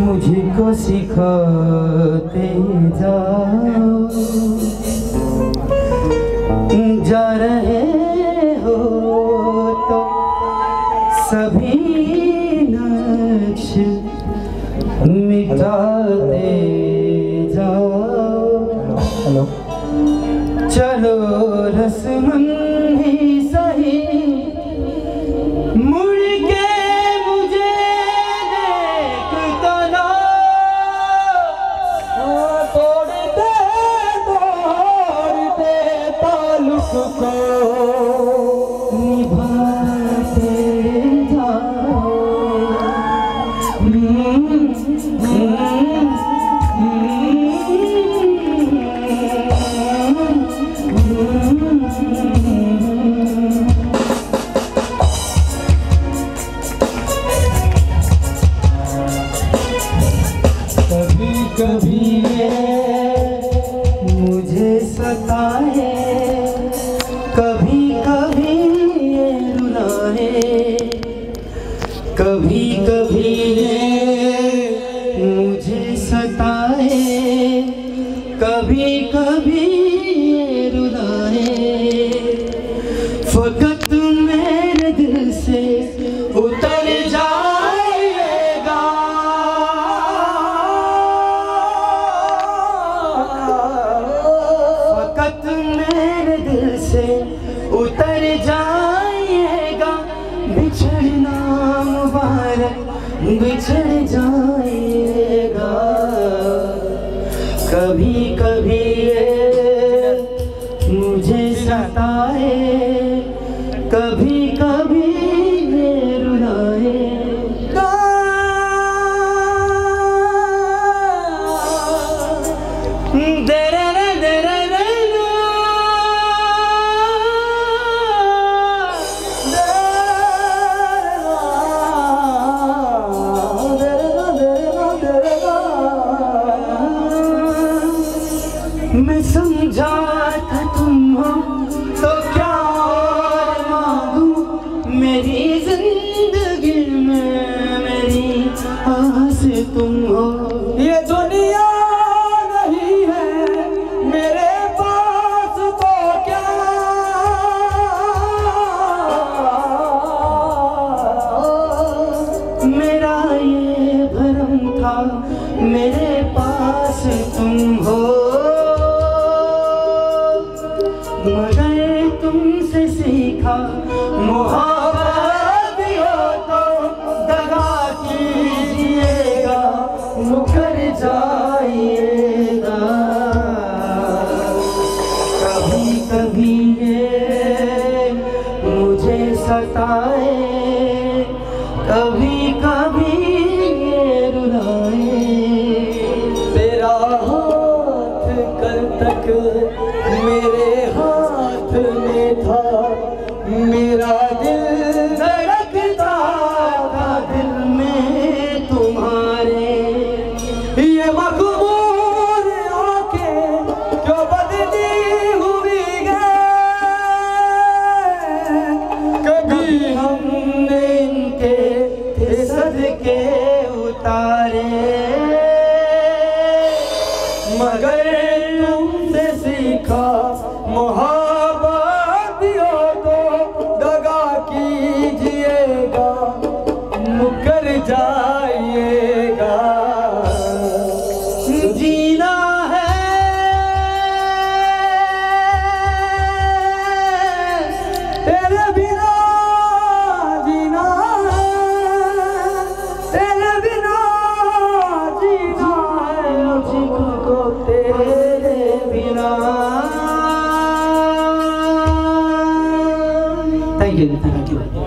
मुझको सिखाते जाओ, जा रहे हो तो सभी नक्श मिटाते जाओ। चलो रस्मन ही सही, मुड़ के मुझे देख तो लो। तोड़ते तोड़ते ताल्लुक को निभाते जाओ। कभी कभी ये मुझे सताए, कभी कभी ये रुलाए, कभी कभी ये मुझे सताए, कभी कभी ये रुलाए। फकत मेरे दिल से उतर जाएगा, फकत मेरे दिल से उतर जाएगा। बिछड़ना मुबारक बिछड़ जाएगा। कभी कभी ये मुझे सताए, कभी कभी ये रुलाए। मैं समझा था तुम हो तो क्या और मांगू, मेरी जिंदगी में मेरी आस तुम हो। ये दुनिया नहीं है मेरे पास तो क्या, मेरा ये भरम था मेरे पास तुम हो। मगर तुमसे सीखा मोहब्बत हो तो दगा कीजिएगा, मुकर जाइएगा। कभी कभी ये मुझे सताए, कभी कभी ये रुलाए। तेरा हाथ कल तक मेरे हाथ में था, मेरा दिल धड़कता था दिल में तुम्हारे। ये मखमूर आंखें क्यों बदली हुई है, कभी हमने इनके थे सदके उतारे। मगर तुमसे सीखा मोहब्बत हो तो दगा कीजिएगा, मुकर जाइएगा। जीना है तेरे बिना, जीना है तेरे बिना, जीना है मुझको तेरे बिना। Thank you.